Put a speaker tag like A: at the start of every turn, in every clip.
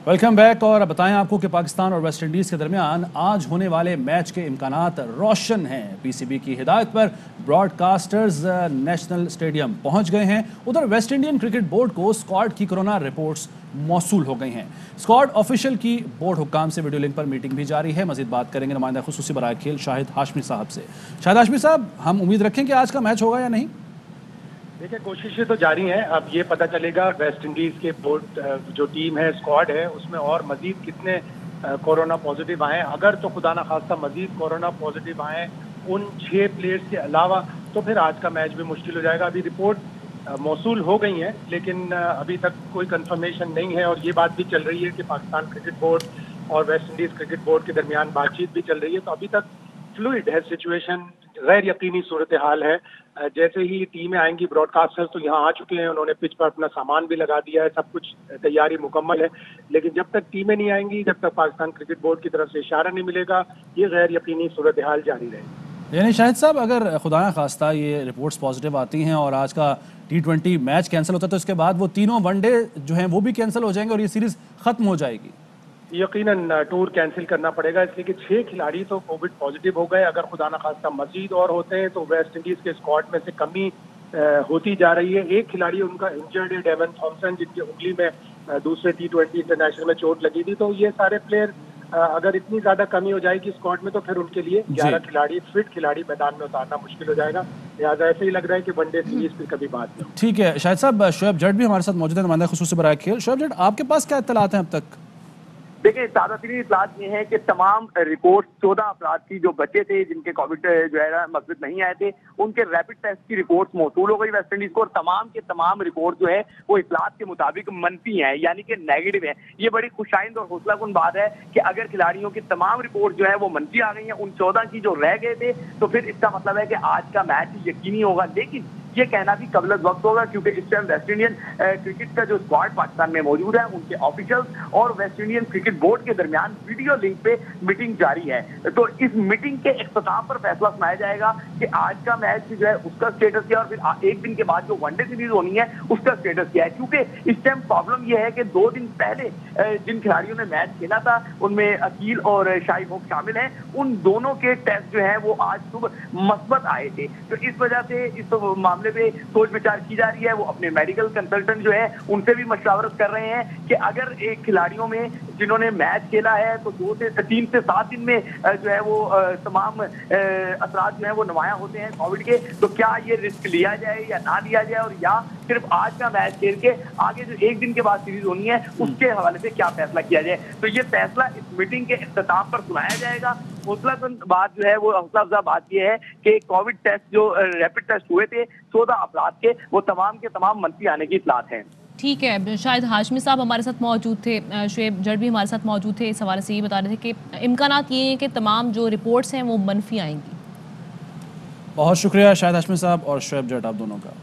A: Welcome back. और बताएं आपको कि पाकिस्तान और वेस्ट इंडीज़ के दरमियान आज होने वाले मैच के इम्कानात रोशन हैं। पीसीबी की हिदायत पर ब्रॉडकास्टर्स नेशनल स्टेडियम पहुंच गए हैं। उधर वेस्ट इंडियन क्रिकेट बोर्ड को स्क्वाड की कोरोना रिपोर्ट्स मौसूल हो गई हैं। स्क्वाड ऑफिशियल की बोर्ड हुक्काम से वीडियो लिंक पर मीटिंग भी जारी है। मजीद बात करेंगे नुमाइंदा खुसूसी बराए खेल शाहिद हाशमी साहब से। शाहिद हाशमी साहब, हम उम्मीद रखें कि आज का मैच होगा या नहीं?
B: देखिए, कोशिशें तो जारी हैं। अब ये पता चलेगा वेस्ट इंडीज के बोर्ड जो टीम है, स्क्वाड है, उसमें और मजीद कितने कोरोना पॉजिटिव आए। अगर तो खुदा ना खास्ता मजीद कोरोना पॉजिटिव आए उन 6 प्लेयर्स के अलावा, तो फिर आज का मैच भी मुश्किल हो जाएगा। अभी रिपोर्ट मौसूल हो गई है, लेकिन अभी तक कोई कंफर्मेशन नहीं है। और ये बात भी चल रही है कि पाकिस्तान क्रिकेट बोर्ड और वेस्ट इंडीज क्रिकेट बोर्ड के दरमियान बातचीत भी चल रही है। तो अभी तक फ्लूइड है सिचुएशन, गैर यकीनी सूरत हाल है। जैसे ही टीमें आएंगी, ब्रॉडकास्टर्स तो यहाँ आ चुके हैं, उन्होंने पिच पर अपना सामान भी लगा दिया है, सब कुछ तैयारी मुकम्मल है। लेकिन जब तक टीमें नहीं आएंगी, जब तक पाकिस्तान क्रिकेट बोर्ड की तरफ से इशारा नहीं मिलेगा, ये गैर यकीनी सूरत हाल जारी रहेगी।
A: यानी शाहिद साहब, अगर खुदा न खास्ता ये रिपोर्ट्स पॉजिटिव आती हैं और आज का T20 मैच कैंसिल होता है, तो इसके बाद वो तीनों वनडे जो हैं वो भी कैंसिल हो जाएंगे और ये सीरीज खत्म हो जाएगी।
B: यकीनन टूर कैंसिल करना पड़ेगा, इसलिए कि 6 खिलाड़ी तो कोविड पॉजिटिव हो गए। अगर खुदा न खास्ता मजीद और होते हैं तो वेस्ट इंडीज के स्क्वाड में से कमी होती जा रही है। एक खिलाड़ी उनका इंजर्ड है, डेवन थॉमसन, जिनकी उंगली में दूसरे T20 इंटरनेशनल में चोट लगी थी। तो ये सारे प्लेयर अगर इतनी ज्यादा कमी हो जाएगी स्क्वाड में, तो फिर उनके लिए 11 खिलाड़ी, फिट खिलाड़ी मैदान में उतारना मुश्किल हो जाएगा। लिहाजा ऐसे ही लग रहा है कि वनडे सीरीज फिर कभी बात नहीं।
A: ठीक है शाहिद साहब, शोएब जट भी हमारे साथ मौजूद है, नुमाइंदा खुसूसी बराए खेल। शोएब जट, आपके पास क्या इत्तलात हैं अब तक?
C: देखिए, ताज़ा तरीन इत्तलात ये है कि तमाम रिपोर्ट 14 अफराद की जो बचे थे, जिनके कोविड जो है मस्जिद नहीं आए थे, उनके रैपिड टेस्ट की रिपोर्ट मौसूल हो गई वेस्ट इंडीज को। और तमाम के तमाम रिपोर्ट जो है वो इत्तलात के मुताबिक मनफी हैं, यानी कि नेगेटिव है। ये बड़ी खुशाइंद और हौसला कुन बात है कि अगर खिलाड़ियों की तमाम रिपोर्ट जो है वो मनफी आ गई हैं, उन 14 की जो रह गए थे, तो फिर इसका मतलब है कि आज का मैच यकीनी होगा। लेकिन ये कहना भी कबल वक्त होगा, क्योंकि इस टाइम वेस्ट इंडियन क्रिकेट का जो स्क्वाड पाकिस्तान में मौजूद है, उनके ऑफिशियल्स और वेस्ट इंडियन क्रिकेट बोर्ड के दरमियान वीडियो लिंक पे मीटिंग जारी है। तो इस मीटिंग के इख्तिताम पर फैसला सुनाया जाएगा कि आज का मैच जो है उसका स्टेटस क्या है, और फिर एक दिन के बाद जो वनडे सीरीज होनी है उसका स्टेटस क्या है। क्योंकि इस टाइम प्रॉब्लम यह है कि 2 दिन पहले जिन खिलाड़ियों ने मैच खेला था, उनमें अकील और शाहिद होप शामिल हैं, उन दोनों के टेस्ट जो है वो आज सुबह मस्बत आए थे। तो इस वजह से इस मामले पे सोच विचार की जा रही है। वो अपने मेडिकल कंसल्टेंट जो है उनसे भी मशवरत कर रहे हैं कि अगर एक खिलाड़ियों में जिन्होंने मैच खेला है तो 3 से 7 दिन में जो है वो तमाम असरात जो है वो नुमाया होते हैं कोविड के, तो क्या ये रिस्क लिया जाए या ना लिया जाए, और या सिर्फ आज का मैच खेल के आगे जो एक दिन के बाद सीरीज होनी है उसके हवाले से क्या फैसला किया जाए। तो ये फैसला इस मीटिंग के इख्तिताम पर सुनाया जाएगा। हौसला बात जो है वो हौसला अफजा बात ये है कि कोविड टेस्ट जो रैपिड टेस्ट हुए थे 14 अफराद के, वो तमाम के तमाम मनफी आने की इत्तलात हैं।
D: ठीक है, शायद हाशमी साहब हमारे साथ मौजूद थे, शोएब जट भी हमारे साथ मौजूद थे। इस हवाले से ये बता रहे थे कि इम्कानात ये हैं कि तमाम जो रिपोर्ट्स हैं वो मनफी आएंगी।
A: बहुत शुक्रिया शाहिद हाशमी साहब और शोएब जट, आप दोनों का।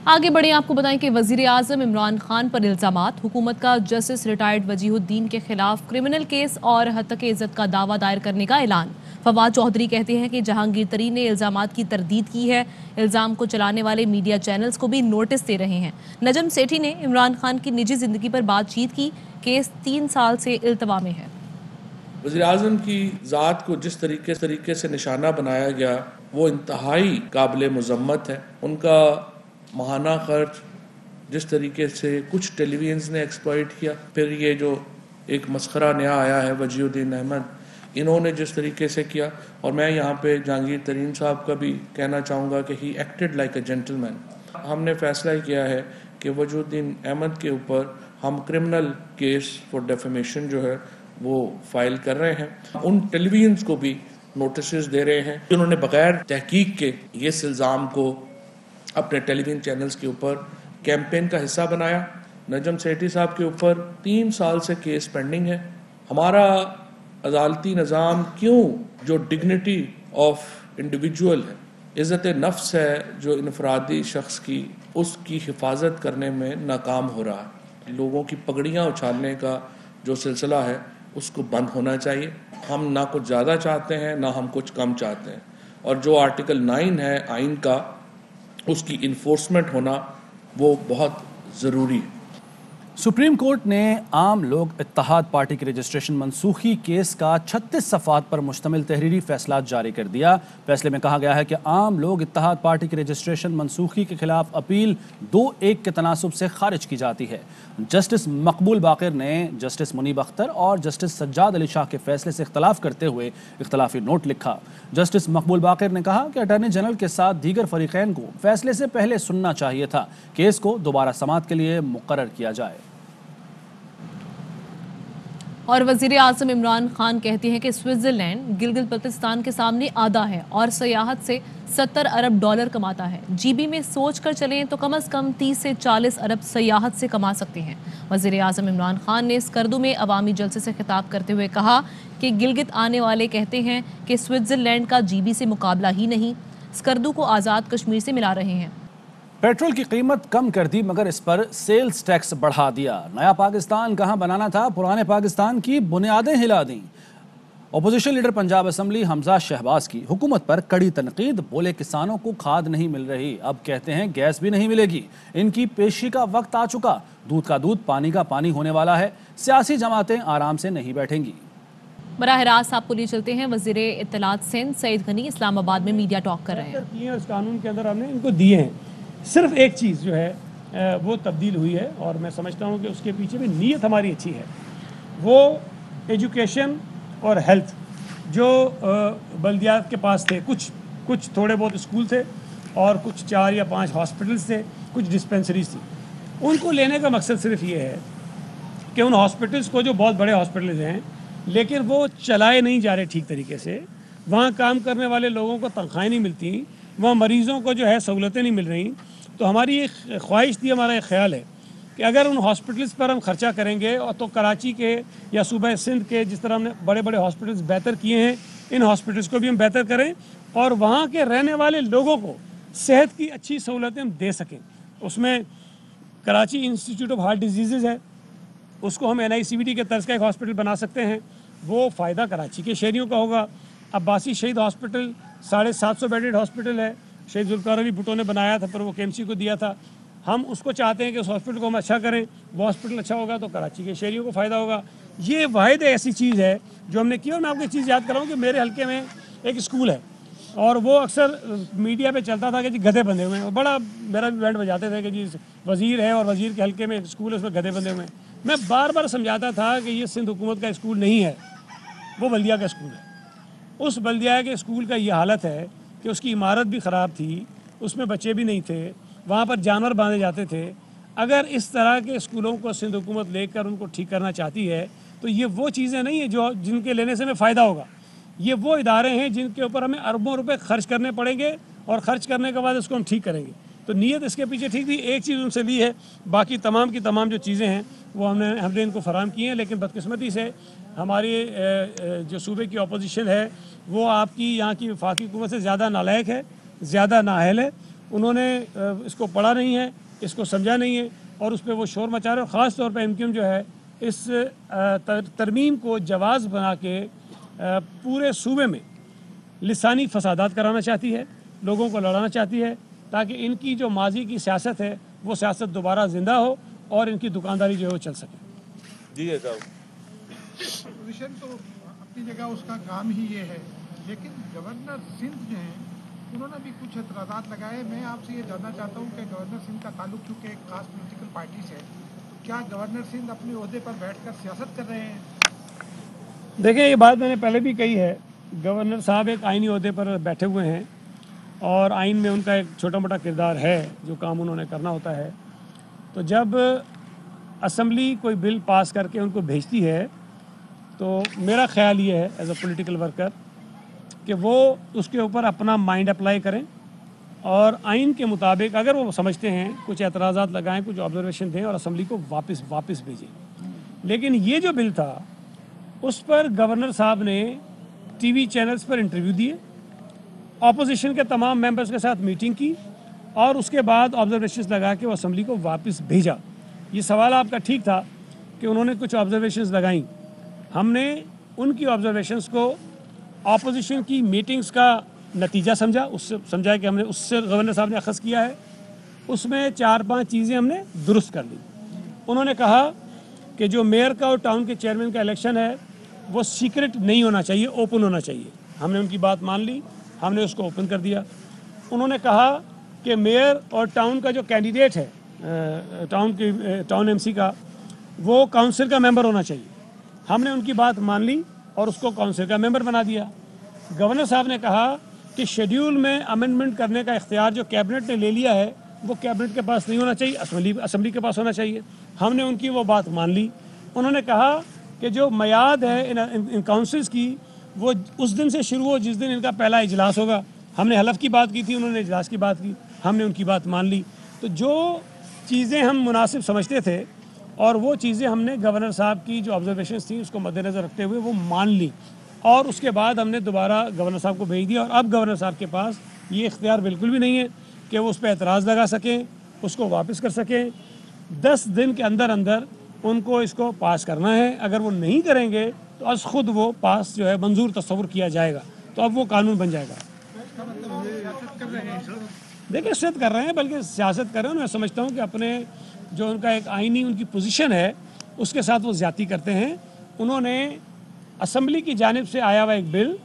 D: आगे बढ़े, आपको बताएं कि वजीर आज़म इमरान खान पर इल्ज़ामात। हुकूमत का जस्टिस रिटायर्ड वजीहुद्दीन के खिलाफ क्रिमिनल केस और हत्तक इज़्ज़त का दावा दायर करने का ऐलान। फवाद चौधरी कहते हैं कि जहांगीर तरीन ने इल्ज़ामात की तरदीद की है। इल्ज़ाम को चलाने वाले मीडिया चैनल्स को भी नोटिस दे रहे हैं। नजम सेठी ने इमरान खान की निजी ज़िंदगी पर बातचीत की। केस 3 साल से इल्तवा में है।
E: वज़ीर आज़म की ज़ात को जिस तरीके से निशाना बनाया गया वो इंतहाई काबिल मुज़म्मत है। उनका माहाना खर्च जिस तरीके से कुछ टेलीविजन्स ने एक्सप्लॉइट किया, फिर ये जो एक मस्खरा नया आया है वजीहुद्दीन अहमद, इन्होंने जिस तरीके से किया। और मैं यहाँ पे जहांगीर तरीन साहब का भी कहना चाहूँगा कि he acted like a gentleman. हमने फैसला किया है कि वजीहुद्दीन अहमद के ऊपर हम क्रिमिनल केस फॉर डेफेमेशन जो है वो फाइल कर रहे हैं। उन टेलीविजन्स को भी नोटिस दे रहे हैं जिन्होंने बगैर तहकीक के ये इल्ज़ाम को अपने टेलीविजन चैनल्स के ऊपर कैंपेन का हिस्सा बनाया। नजम सेठी साहब के ऊपर 3 साल से केस पेंडिंग है। हमारा अदालती निज़ाम क्यों, जो डिग्निटी ऑफ इंडिविजुअल है, इज़्ज़त नफ्स है जो इनफरादी शख्स की, उसकी हिफाजत करने में नाकाम हो रहा है। लोगों की पगड़ियाँ उछालने का जो सिलसिला है उसको बंद होना चाहिए। हम ना कुछ ज़्यादा चाहते हैं ना हम कुछ कम चाहते हैं। और जो आर्टिकल 9 है आइन का, उसकी इन्फोर्समेंट होना वो बहुत ज़रूरी है।
A: सुप्रीम कोर्ट ने आम लोग इत्तेहाद पार्टी के रजिस्ट्रेशन मनसूखी केस का 36 सफ़ात पर मुश्तमिल तहरीरी फैसला जारी कर दिया। फैसले में कहा गया है कि आम लोग इत्तेहाद पार्टी के रजिस्ट्रेशन मनसूखी के खिलाफ अपील 2-1 के तनासुब से खारिज की जाती है। जस्टिस मकबूल बाक़िर ने जस्टिस मुनीब अख्तर और जस्टिस सज्जाद अली शाह के फैसले से इख्तलाफ करते हुए इख्तलाफी नोट लिखा। जस्टिस मकबूल बाक़िर ने कहा कि अटॉर्नी जनरल के साथ दीगर फरीक़ैन को फैसले से पहले सुनना चाहिए था, केस को दोबारा समाअत के लिए मुकर्रर किया जाए।
D: और वज़ीर आज़म इमरान खान कहते हैं कि स्विट्ज़रलैंड गिलगित बल्तिस्तान के सामने आधा है और सयाहत से 70 अरब डॉलर कमाता है। जीबी में सोच कर चलें तो कम से कम 30 से 40 अरब सयाहत से कमा सकते हैं। वज़ीर आज़म इमरान खान ने स्कर्दू में अवामी जलसे से खिताब करते हुए कहा कि गिलगित आने वाले कहते हैं कि स्विट्ज़रलैंड का जीबी से मुकाबला ही नहीं, स्कर्दू को आज़ाद कश्मीर से मिला रहे हैं।
A: पेट्रोल की कीमत कम कर दी मगर इस पर सेल्स टैक्स बढ़ा दिया। नया पाकिस्तान कहां बनाना था, पुराने पाकिस्तान की बुनियादें हिला दी। Opposition leader Punjab assembly Hamza Shahbaz की हुकूमत पर कड़ी तनकीद, बोले किसानों को खाद नहीं मिल रही, अब कहते हैं गैस भी नहीं मिलेगी। इनकी पेशी का वक्त आ चुका, दूध का दूध पानी का पानी होने वाला है। सियासी जमातें आराम से नहीं बैठेंगी।
D: बराह रास्त आपको लिए चलते हैं। वज़ीर इत्तलात सिंध सईद गनी इस्लामाबाद में मीडिया टॉक कर रहे हैं।
F: इस कानून के अंदर हमने इनको दिए हैं, सिर्फ एक चीज़ जो है वो तब्दील हुई है और मैं समझता हूँ कि उसके पीछे भी नीयत हमारी अच्छी है। वो एजुकेशन और हेल्थ जो बल्दियात के पास थे, कुछ थोड़े बहुत स्कूल थे और कुछ 4 या 5 हॉस्पिटल्स थे, कुछ डिस्पेंसरीज थी, उनको लेने का मकसद सिर्फ ये है कि उन हॉस्पिटल्स को, जो बहुत बड़े हॉस्पिटल्स हैं लेकिन वो चलाए नहीं जा रहे ठीक तरीके से, वहाँ काम करने वाले लोगों को तनख्वाहें नहीं मिलती, वहाँ मरीज़ों को जो है सहूलतें नहीं मिल रही, तो हमारी एक ख्वाहिश थी, हमारा एक ख्याल है कि अगर उन हॉस्पिटल्स पर हम खर्चा करेंगे और तो कराची के या सूबा सिंध के जिस तरह हमने बड़े बड़े हॉस्पिटल्स बेहतर किए हैं, इन हॉस्पिटल्स को भी हम बेहतर करें और वहाँ के रहने वाले लोगों को सेहत की अच्छी सहूलतें हम दे सकें। उसमें Karachi institute of heart disease है, उसको हम NICVD के तर्ज का एक हॉस्पिटल बना सकते हैं, वो फ़ायदा कराची के शहरियों का होगा। अब्बासी शहीद हॉस्पिटल 750 बेडेड हॉस्पिटल है, शहीद जुल्फ़िकार अली भुट्टो ने बनाया था, पर वो KMC को दिया था। हम उसको चाहते हैं कि उस हॉस्पिटल को हम अच्छा करें, वो हॉस्पिटल अच्छा होगा तो कराची के शहरियों को फ़ायदा होगा। ये वाहिद ऐसी चीज़ है जो हमने की। और मैं आपको एक चीज़ याद कराऊँ कि मेरे हल्के में एक स्कूल है और वो अक्सर मीडिया पे चलता था कि जी गधे बंधे हुए हैं, और बड़ा मेरा भी बैंड बजाते थे कि जी वज़ीर है और वज़ीर के हल्के में एक स्कूल है, उसमें गधे बंधे हुए हैं। मैं बार बार समझाता था कि ये सिंध हुकूमत का स्कूल नहीं है, वो बल्दिया का स्कूल है। उस बल्दिया के स्कूल का ये हालत है कि उसकी इमारत भी ख़राब थी, उसमें बच्चे भी नहीं थे, वहाँ पर जानवर बांधे जाते थे। अगर इस तरह के स्कूलों को सिंध हुकूमत लेकर उनको ठीक करना चाहती है तो ये वो चीज़ें नहीं है जो जिनके लेने से हमें फ़ायदा होगा। ये वो इदारे हैं जिनके ऊपर हमें अरबों रुपए खर्च करने पड़ेंगे और ख़र्च करने के बाद इसको हम ठीक करेंगे। तो नीयत इसके पीछे ठीक थी, एक चीज़ उनसे ली है, बाकी तमाम की तमाम जो चीज़ें हैं वो हमने इनको फराहम की हैं। लेकिन बदकिस्मती से हमारी जो सूबे की अपोजिशन है वो आपकी यहाँ की वफाकी हुकूमत से ज़्यादा नालायक है, ज़्यादा नाअहल है। उन्होंने इसको पढ़ा नहीं है, इसको समझा नहीं है और उस पर वो शोर मचा रहे। और ख़ास तौर पर MQM जो है इस तरमीम को जवाज़ बना के पूरे सूबे में लिसानी फसादात कराना चाहती है, लोगों को लड़ाना चाहती है, ताकि इनकी जो माजी की सियासत है वो सियासत दोबारा ज़िंदा हो और इनकी दुकानदारी जो है वो चल सके।
E: जी
G: पोजीशन तो अपनी जगह उसका काम ही ये है, लेकिन गवर्नर सिंध जो हैं उन्होंने भी कुछ एतराज़ात लगाए। मैं आपसे ये जानना चाहता हूँ कि गवर्नर सिंध का ताल्लुक चूँकि एक खास पॉलिटिकल पार्टी से है, तो क्या गवर्नर सिंध अपने ओहदे पर बैठकर सियासत कर रहे हैं?
F: देखिए, ये बात मैंने पहले भी कही है, गवर्नर साहब एक आइनी ओहदे पर बैठे हुए हैं और आइन में उनका एक छोटा मोटा किरदार है जो काम उन्होंने करना होता है। तो जब असम्बली कोई बिल पास करके उनको भेजती है तो मेरा ख्याल ये है एज अ पॉलिटिकल वर्कर कि वो उसके ऊपर अपना माइंड अप्लाई करें और आइन के मुताबिक अगर वो समझते हैं कुछ एतराज़ात लगाएं, कुछ ऑब्जर्वेशन दें और असम्बली को वापस भेजें। लेकिन ये जो बिल था उस पर गवर्नर साहब ने TV चैनल्स पर इंटरव्यू दिए, अपोजिशन के तमाम मेंबर्स के साथ मीटिंग की और उसके बाद ऑब्जर्वेशंस लगा के वो असम्बली को वापस भेजा। ये सवाल आपका ठीक था कि उन्होंने कुछ ऑब्जर्वेशंस लगाई, हमने उनकी ऑब्जर्वेशंस को अपोजिशन की मीटिंग्स का नतीजा समझा, उससे समझा कि हमने उससे गवर्नर साहब ने अखज़ किया है। उसमें 4-5 चीज़ें हमने दुरुस्त कर ली। उन्होंने कहा कि जो मेयर का और टाउन के चेयरमैन का इलेक्शन है वो सीक्रेट नहीं होना चाहिए, ओपन होना चाहिए। हमने उनकी बात मान ली, हमने उसको ओपन कर दिया। उन्होंने कहा कि मेयर और टाउन का जो कैंडिडेट है टाउन एमसी का, वो काउंसिल का मेंबर होना चाहिए। हमने उनकी बात मान ली और उसको काउंसिल का मेंबर बना दिया। गवर्नर साहब ने कहा कि शेड्यूल में अमेंडमेंट करने का इख्तियार जो कैबिनेट ने ले लिया है वो कैबिनेट के पास नहीं होना चाहिए, असम्बली के पास होना चाहिए। हमने उनकी वो बात मान ली। उन्होंने कहा कि जो मियाद है इन काउंसिल्स की वो उस दिन से शुरू हो जिस दिन इनका पहला इजलास होगा। हमने हलफ की बात की थी, उन्होंने इजलास की बात की, हमने उनकी बात मान ली। तो जो चीज़ें हम मुनासिब समझते थे और वो चीज़ें हमने गवर्नर साहब की जो ऑब्जर्वेशंस थी उसको मद्देनज़र रखते हुए वो मान ली और उसके बाद हमने दोबारा गवर्नर साहब को भेज दिया। और अब गवर्नर साहब के पास ये इख्तियार बिल्कुल भी नहीं है कि वो उस पर एतराज़ लगा सकें, उसको वापस कर सकें। 10 दिन के अंदर अंदर उनको इसको पास करना है। अगर वो नहीं करेंगे तो आज खुद वो पास जो है मंजूर तस्वुर किया जाएगा, तो अब वो कानून बन जाएगा। देखिए सियासत कर रहे हैं, बल्कि सियासत कर रहे हैं। मैं समझता हूँ कि अपने जो उनका एक आईनी उनकी पोजीशन है उसके साथ वो ज़्यादती करते हैं। उन्होंने असम्बली की जानिब से आया हुआ एक बिल,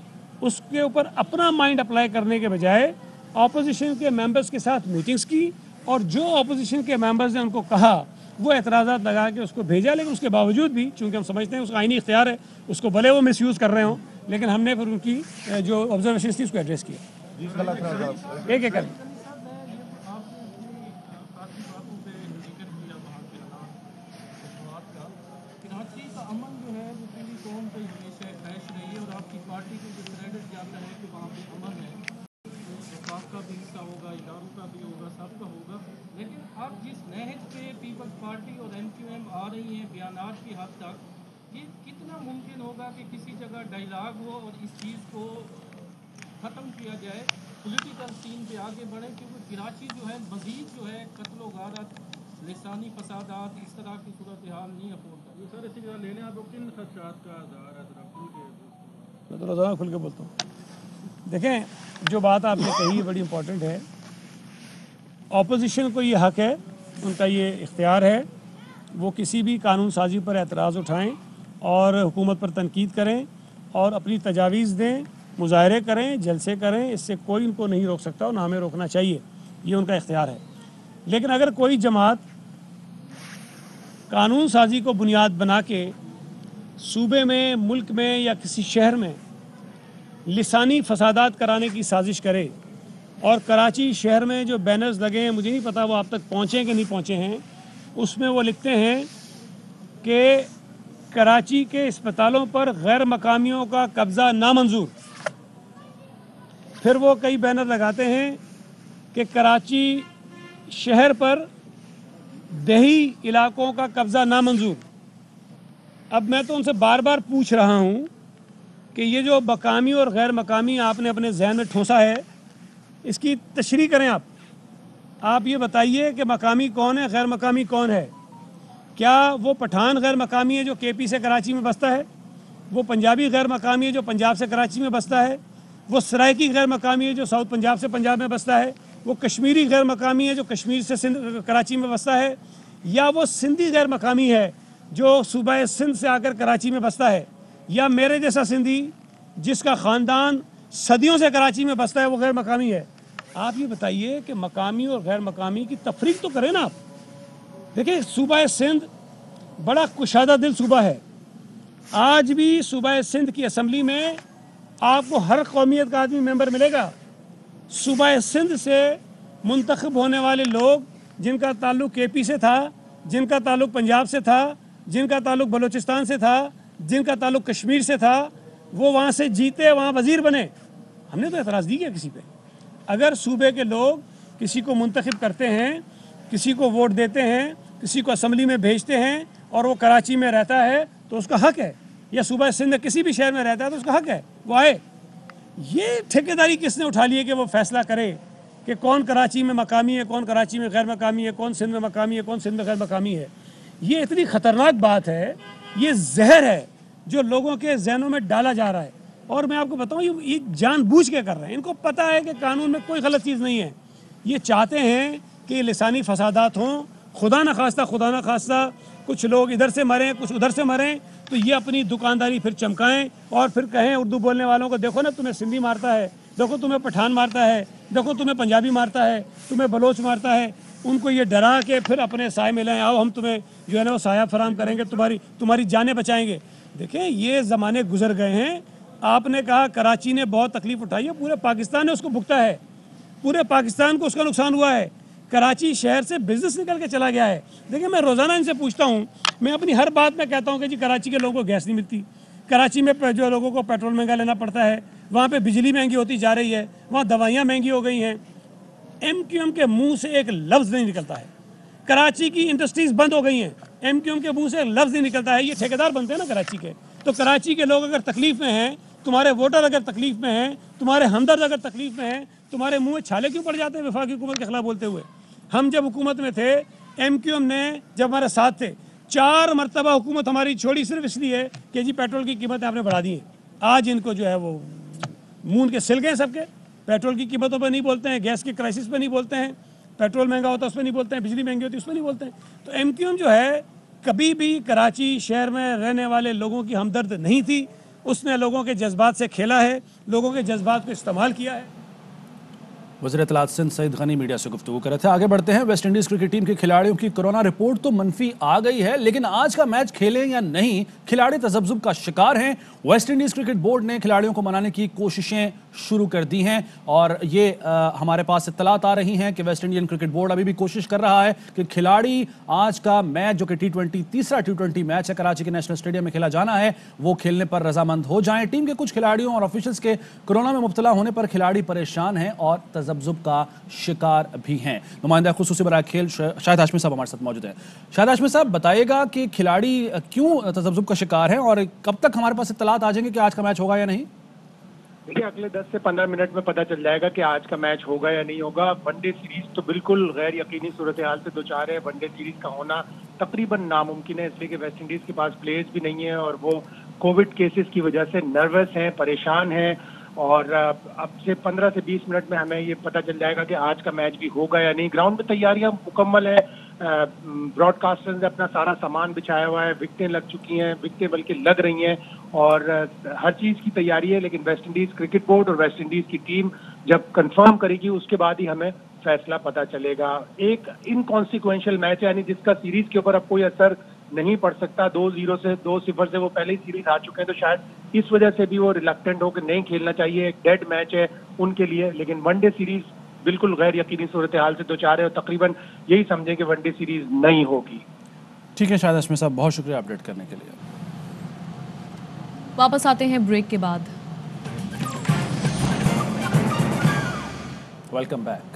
F: उसके ऊपर अपना माइंड अप्लाई करने के बजाय अपोजिशन के मेंबर्स के साथ मीटिंग्स की और जो अपोजिशन के मेंबर्स ने उनको कहा वो एतराज़ात लगा के उसको भेजा। लेकिन उसके बावजूद भी चूँकि हम समझते हैं उसका आईनी इख्तियार है, उसको भले वो मिसयूज़ कर रहे हों, लेकिन हमने फिर उनकी जो ऑब्जर्वेशन थी उसको एड्रेस किया एक कर।
H: लेकिन अब जिस नहज पे पीपल्स पार्टी और एमक्यूएम आ रही हैं बयानात की हद तक, ये कितना मुमकिन होगा कि किसी जगह डायलॉग हो और इस चीज़ को ख़त्म किया जाए, पॉलिटिकल सीन पे आगे बढ़े? क्योंकि कराची जो है मज़ीद जो है कत्ल गारत, लिसानी फसादात, इस तरह की सूरत हाल नहीं अफोर्ड कर। ये सर इसी तरह लेने आपको किन खदशात का आधार है?
F: मैं तो रोज़ाना खुल के बोलता हूँ। देखें, जो बात आपने कही बड़ी इम्पोर्टेंट है। अपोजिशन को ये हक़ है, उनका ये इख्तियार है, वो किसी भी कानून साजी पर एतराज़ उठाएं और हुकूमत पर तनकीद करें और अपनी तजावीज़ दें, मुज़ाहरे करें, जलसे करें। इससे कोई उनको नहीं रोक सकता और ना हमें रोकना चाहिए, ये उनका इख्तियार है। लेकिन अगर कोई जमात कानून साजी को बुनियाद बना के सूबे में, मुल्क में या किसी शहर में लिसानी फसादात कराने की साजिश करे और कराची शहर में जो बैनर्स लगे हैं, मुझे नहीं पता वो आप तक पहुँचे कि नहीं पहुँचे हैं, उसमें वो लिखते हैं कि कराची के अस्पतालों पर गैर मकामियों का कब्ज़ा नामंजूर। फिर वो कई बैनर लगाते हैं कि कराची शहर पर देही इलाकों का कब्ज़ा नामंजूर। अब मैं तो उनसे बार बार पूछ रहा हूँ कि ये जो मकामी और गैर मकामी आपने अपने जहन में ठोसा है, इसकी तशरीह करें। आप ये बताइए कि मकामी कौन है, गैर मकामी कौन है? क्या वो पठान गैर मकामी है जो केपी से कराची में बसता है? वो पंजाबी गैर मकामी है जो पंजाब से कराची में बसता है? वो सराइकी गैर मकामी है जो साउथ पंजाब से पंजाब में बसता है? वो कश्मीरी गैर मकामी है जो कश्मीर से कराची में बसता है? या वो सिंधी गैर मकामी है जो सूबा सिंध से आकर कराची में बसता है? या मेरे जैसा सिंधी जिसका ख़ानदान सदियों से कराची में बसता है, वो गैर मकामी है? आप ये बताइए कि मकामी और गैर मकामी की तफरीक तो करें ना आप। देखिए, सूबा सिंध बड़ा कुशादा दिल सूबा है। आज भी सूबा सिंध की असम्बली में आपको हर कौमियत का आदमी मेंबर मिलेगा। सूबा सिंध से मुंतखब होने वाले लोग जिनका ताल्लुक़ केपी से था, जिनका ताल्लुक़ पंजाब से था, जिनका ताल्लुक़ बलूचिस्तान से था, जिनका ताल्लुक़ कश्मीर से था, वो वहाँ से जीते, वहाँ वज़ीर बने। हमने तो एतराज़ दी है किसी पे। अगर सूबे के लोग किसी को मुंतखब करते हैं, किसी को वोट देते हैं, किसी को असम्बली में भेजते हैं और वो कराची में रहता है तो उसका हक़ है, या सूबा सिंध में किसी भी शहर में रहता है तो उसका हक़ है वो आए। ये ठेकेदारी किसने उठा ली है कि वो फैसला करे कि कौन कराची में मकामी है, कौन कराची में गैर मकामी है, कौन सिंध में मकामी है, कौन सिंध में गैर मकामी है? ये इतनी ख़तरनाक बात है, ये जहर है जो लोगों के जहनों में डाला जा रहा है। और मैं आपको बताऊं, ये जानबूझ के कर रहे हैं। इनको पता है कि कानून में कोई गलत चीज़ नहीं है। ये चाहते हैं کہ لسانی فسادات ہوں، خدا نہ خواستہ کچھ لوگ ادھر سے مریں کچھ ادھر سے مریں، تو یہ اپنی دکانداری پھر چمکائیں اور پھر کہیں اردو بولنے والوں کو، دیکھو نا تمہیں سندھی مارتا ہے، دیکھو تمہیں پٹھان مارتا ہے، دیکھو تمہیں پنجابی مارتا ہے، تمہیں بلوچ مارتا ہے. ان کو یہ ڈرا کے پھر اپنے سائے میں لائیں، آؤ ہم تمہیں جو ہے نا وہ سایہ فراہم کریں گے، تمہاری جانیں بچائیں گے. دیکھیں یہ زمانے گزر گئے ہیں. آپ نے کہا کراچی نے بہت تکلیف اٹھائی ہے، پورے پاکستان نے اس کو بھگتا ہے، پورے پاکستان کو اس کا نقصان ہوا ہے. کراچی شہر سے بزنس نکل کے چلا گیا ہے. دیکھیں میں روزانہ ان سے پوچھتا ہوں، میں اپنی ہر بات میں کہتا ہوں کہ جی کراچی کے لوگوں کو گیس نہیں ملتی، کراچی میں جو لوگوں کو پیٹرول مہنگا لینا پڑتا ہے، وہاں پہ بجلی مہنگی ہوتی جا رہی ہے، وہاں دوائیاں مہنگی ہو گئی ہیں. ایم کیو ایم کے منہ سے ایک لفظ نہیں نکلتا ہے. کراچی کی انڈسٹریز بند ہو گئی ہیں، ایم کیو ایم کے منہ سے ایک لفظ نہیں نکلتا ہے. یہ ٹھیکیدار بنتے ہیں نا کراچی کے. تو کراچی کے لوگ اگر تکلیف میں ہیں، تمہارے ووٹر اگر تکلیف میں ہیں، تمہارے ہمدرد اگر تکلیف میں ہیں، تمہارے منہ میں چھالے کیوں پڑ جاتے ہیں وفاقی حکومت کے خلاف بولتے ہوئے؟ ہم جب حکومت میں تھے، ایم کیو ایم نے جب ہمارے ساتھ تھے، 4 مرتبہ حکومت ہماری چھوڑی صرف اس لیے کہ جی پیٹرول کی قیمتیں آپ نے بڑھا دی ہیں. آج ان کو جو ہے وہ مون کے سل گئے سب کے. پیٹرول کی قیمتوں پہ نہیں بولتے ہیں، گیس کی کرائسس پہ نہیں بولتے ہیں، پیٹرول مہنگا ہوتا ہے اس پہ نہیں بولتے ہیں، بجلی مہنگی ہوتی ہے اس پہ نہیں بولتے ہیں. تو ایم کیو ایم جو ہے کبھی بھی کراچی شہر میں رہنے والے لوگوں کی ہمدرد نہیں تھی. اس نے لوگوں کے جذبات سے کھیلا ہے، لوگوں کے جذبات کو استعمال کیا ہے.
A: وزیر اطلاعات سندھ سعید غنی میڈیا سے گفتگو کر رہے تھے. آگے بڑھتے ہیں. ویسٹ انڈیز کرکٹ ٹیم کے کھلاڑیوں کی کورونا رپورٹ تو منفی آ گئی ہے، لیکن آج کا میچ کھیلیں یا نہیں، کھلاڑی تذبذب کا شکار ہیں. ویسٹ انڈیز کرکٹ بورڈ نے کھلاڑیوں کو منانے کی کوششیں شروع کر دی ہیں، اور یہ ہمارے پاس اطلاعات آ رہی ہیں کہ ویسٹ انڈین کرکٹ بورڈ ابھی بھی کوشش کر رہا ہے کہ کھلاڑی آج کا میچ جو کہ تیسرا T20 میچ ہے کراچی کے نیشنل اسٹیڈیم میں کھیلا جانا ہے، وہ کھیلنے پر رضامند ہو جائیں. ٹیم کے کچھ کھلاڑیوں اور آفیشلز کے کورونا میں مبتلا ہونے پر کھلاڑی پریشان ہیں اور تذبذب کا شکار بھی ہیں. نمائندہ خصوصی برائے کھیل شاہد ہاشمی صاحب ہمارے ساتھ موجود ہیں. شاہد ہاشمی صاحب بتائیے گا کہ کھلاڑی کیوں تذبذب کا شکار ہیں اور کب تک ہمارے پاس اطلاعات آ جائیں گے کہ آج کا میچ ہوگا یا نہیں؟
B: دیکھیے اگلے 10 سے 15 منٹ میں پتہ چل جائے گا کہ آج کا میچ ہوگا یا نہیں ہوگا. ون ڈے سیریز تو بالکل غیر یقینی صورتحال سے دوچار ہے. ون ڈے سیریز کا ہونا تقریباً ناممکن ہے، اس لیے کہ ویسٹ انڈیز کے پاس پلیئرز بھی نہیں ہیں اور وہ کووڈ کیسز کی وجہ سے نروس ہیں، پریشان ہیں. اور اب سے 15 سے 20 منٹ میں ہمیں یہ پتہ چل جائے گا کہ آج کا میچ بھی ہوگا یا نہیں. گراؤنڈ پہ تیاریاں مکمل ہیں. براڈ کاسٹرز نے اپنا سارا سامان بچھایا ہوا ہے، وکٹیں لگ چکی ہیں، وکٹیں بلکہ لگ رہی ہیں اور ہر چیز کی تیاری ہے. لیکن ویسٹ انڈیز کرکٹ بورڈ اور ویسٹ انڈیز کی ٹیم جب کنفرم کرے گی اس کے بعد ہی ہمیں فیصلہ پتہ چلے گا. ایک انکانسیکوینشل میچ ہے، یعنی جس کا سیریز کے اوپر اب کوئی اثر نہیں پڑ سکتا. 2-0 سے 2-0 سے وہ پہلے ہی سیریز ہار چکے ہیں، تو شاید اس وجہ سے بھی وہ ریلکٹنٹ ہو کہ نہیں کھیلنا چاہیے. ایک ڈیڈ میچ ہے ان کے لیے. لیکن ون ڈے سیریز بالکل غیر یقینی صورتحال سے دوچار ہے اور تقریباً یہی سمجھیں کہ ون ڈے سیریز نہیں ہوگی.
A: ٹھیک ہے شاہد ہاشمی صاحب، بہت شکریہ اپڈیٹ کرنے کے لیے.
D: واپس آتے ہیں بریک کے بعد.
A: Welcome back.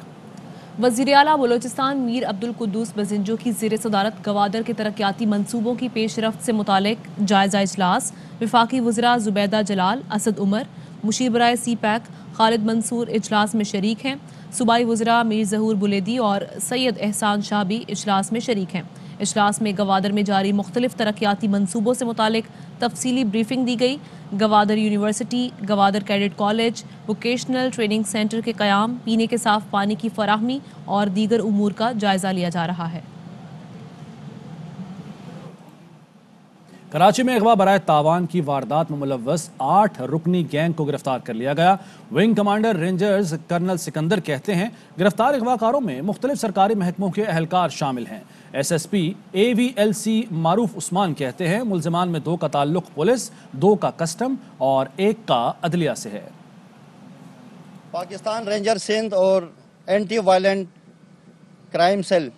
D: وزیر اعلیٰ بلوچستان میر عبدالقدوس بزنجو کی زیر صدارت گوادر کے ترقیاتی منصوبوں کی پیش رفت سے متعلق جائزہ اجلاس. وفاقی وزراء زبیدہ جلال، اسد عمر، مشیر برائے سی پیک خالد منصور اجلاس میں شریک ہیں. صوبائی وزراء میر ظہور بلیدی اور سید احسان شاہ بھی اجلاس میں شریک ہیں. اجلاس میں گوادر میں جاری مختلف ترقیاتی منصوبوں سے متعلق تفصیلی بریفنگ دی گئی. Gwadar university, Gwadar cadet college, vocational training centre کے قیام، پینے کے صاف پانی کی فراہمی اور دیگر امور کا جائزہ لیا جا رہا ہے.
A: کراچی میں اغوا برائے تاوان کی واردات میں ملوث 8 رکنی گینگ کو گرفتار کر لیا گیا. Wing commander rangers colonel Sikandar کہتے ہیں گرفتار اغوا کاروں میں مختلف سرکاری محکموں کے اہلکار شامل ہیں. ایس ایس پی AVLC معروف عثمان کہتے ہیں ملزمان میں 2 کا تعلق پولیس، 2 کا کسٹم اور 1 کا عدلیہ سے ہے.
I: پاکستان رینجر سندھ اور anti violent crime cell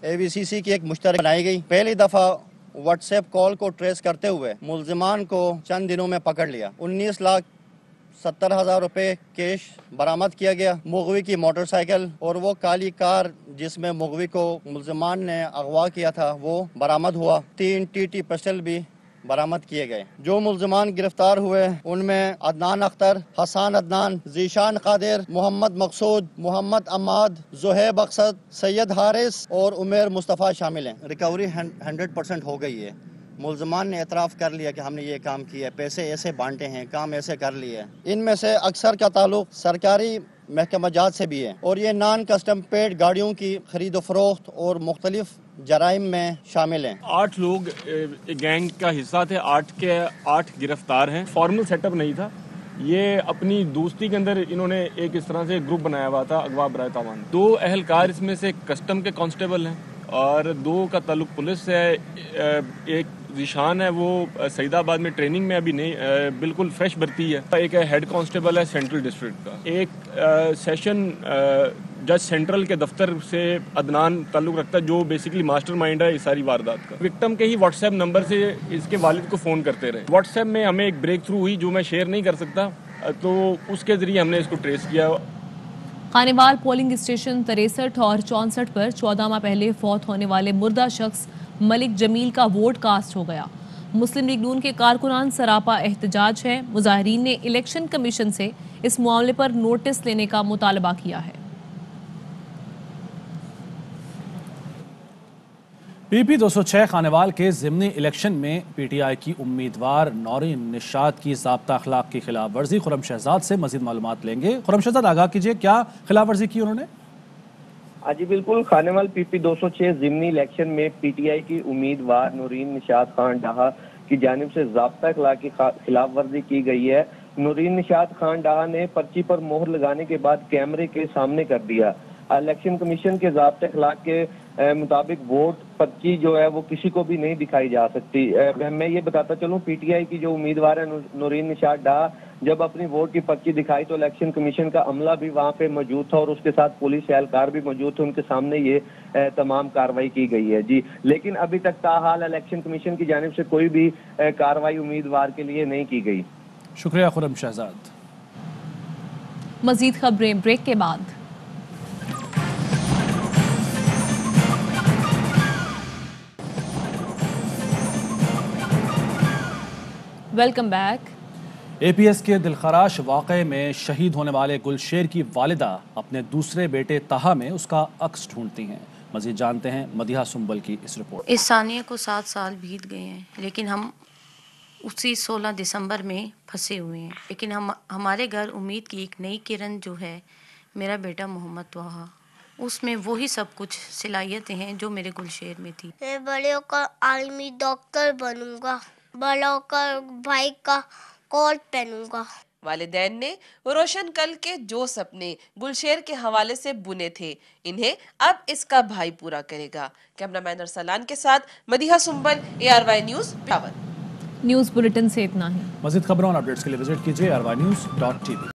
I: AVCC کی ایک مشترک بنائی گئی. پہلی دفعہ واٹس ایپ کال کو ٹریس کرتے ہوئے ملزمان کو چند دنوں میں پکڑ لیا. 19,70,000 روپے کیش برآمد کیا گیا. مغوی کی موٹر سائیکل اور وہ کالی کار جس میں مغوی کو ملزمان نے اغوا کیا تھا وہ برآمد ہوا. 3 TT پسٹل بھی برآمد کیے گئے. جو ملزمان گرفتار ہوئے ان میں عدنان اختر، حسان عدنان، ذیشان قادر، محمد مقصود، محمد اماد، زہیب اقصد، سید حارث اور عمیر مصطفیٰ شامل ہیں. ریکوری 100% ہو گئی ہے. ملزمان نے اعتراف کر لیا کہ ہم نے یہ کام کیا ہے، پیسے ایسے بانٹے ہیں، کام ایسے کر لیے. ان میں سے اکثر کا تعلق سرکاری महकमा जात से भी है और ये नॉन कस्टम पेड गाड़ियों की खरीद फरोख्त और मुख्तलिफ जराइम में शामिल हैं।
J: 8 लोग गैंग का हिस्सा थे, 8 के 8 गिरफ्तार हैं। फॉर्मल सेटअप नहीं था, ये अपनी दोस्ती के अंदर इन्होंने एक इस तरह से ग्रुप बनाया हुआ था अगवा बराए तावान। 2 अहलकार इसमें से कस्टम के कांस्टेबल हैं और 2 का ताल्लुक पुलिस से है। एक जिशान है वो सईदाबाद में ट्रेनिंग में अभी नहीं, बिल्कुल फ्रेश भर्ती है। एक हेड कांस्टेबल है सेंट्रल डिस्ट्रिक्ट का। एक सेशन जज सेंट्रल के दफ्तर से अदनान ताल्लुक रखता है जो बेसिकली मास्टरमाइंड है इस सारी वारदात का। विक्टिम के ही व्हाट्सएप नंबर से इसके वालिद को फ़ोन करते रहे। व्हाट्सएप में हमें एक ब्रेक थ्रू हुई जो मैं शेयर नहीं कर सकता, तो उसके ज़रिए हमने इसको ट्रेस किया।
D: खानेवाल पोलिंग स्टेशन 63 और 64 पर 14 माह पहले फौत होने वाले मुर्दा शख्स मलिक जमील का वोट कास्ट हो गया। मुस्लिम लीग नून के कारकुनान सरापा एहतजाज है। मुजाहिरीन ने इलेक्शन कमीशन से इस मामले पर नोटिस लेने का मुतालबा किया है।
A: पीपी 206 खानेवाल के ज़िमनी इलेक्शन में पीटीआई की उम्मीदवार नौरीन निशात की ज़ाब्ता अखलाक की खिलाफ वर्जी। खुरम शहजाद से मजीद मालूमात लेंगे। खुरम शहजाद, आगाह कीजिए, क्या खिलाफ वर्जी की उन्होंने?
K: जी बिल्कुल, खानेवाल पीपी 206 ज़िमनी इलेक्शन में पीटीआई की उम्मीदवार नूरीन निशात खान डाहा की जानिब से ज़ाब्ता अखलाक की खिलाफ वर्जी की गई है। नूरीन निशात खान डाहा ने पर्ची पर मोहर लगाने के बाद कैमरे के सामने कर दिया। इलेक्शन कमीशन के ज़ाब्ते अखलाक के मुताबिक वोट पर्ची जो है वो किसी को भी नहीं दिखाई जा सकती। मैं ये बताता चलूं, पीटीआई की जो उम्मीदवार है नूरीन निशात डाहा, जब अपनी वोट की पर्ची दिखाई तो इलेक्शन कमीशन का अमला भी वहां पे मौजूद था और उसके साथ पुलिस एहलकार भी मौजूद थे। उनके सामने ये तमाम कार्रवाई की गई है जी। लेकिन अभी तक ताहाल इलेक्शन कमीशन की जानिब से कोई भी कार्रवाई उम्मीदवार के लिए नहीं की गई।
A: शुक्रिया खुरम शहजाद।
D: मजीद खबरें ब्रेक के बाद। Welcome back.
A: एपीएस के दिलखराश वाक़े में शहीद होने वाले गुलशेर की वालिदा अपने दूसरे बेटे ताहा में उसका अक्स ढूंढती हैं। मजीद जानते हैं मदिहा सुंबल की इस रिपोर्ट।
L: इस सानिया को 7 साल बीत गए हैं, लेकिन हम उसी 16 दिसंबर में फंसे हुए हैं। लेकिन हमारे घर उम्मीद की एक नई किरण जो है मेरा बेटा मोहम्मद तोहा, उसमें वही सब कुछ सलाहियतें हैं जो मेरे गुलशेर में थी।
M: मैं बड़े होकर आर्मी डॉक्टर बनूंगा, बड़ा होकर भाई का कोट पहनूंगा।
N: वालिदैन ने रोशन कल के जो सपने गुलशेर के हवाले से बुने थे, इन्हें अब इसका भाई पूरा करेगा। कैमरामैन अरसलान के साथ Madiha Sumbal, ARY news Peshawar.
D: News bulletin से इतना ही।
A: मज़ीद खबरों और अपडेट्स के लिए विजिट कीजिए arynews.tv।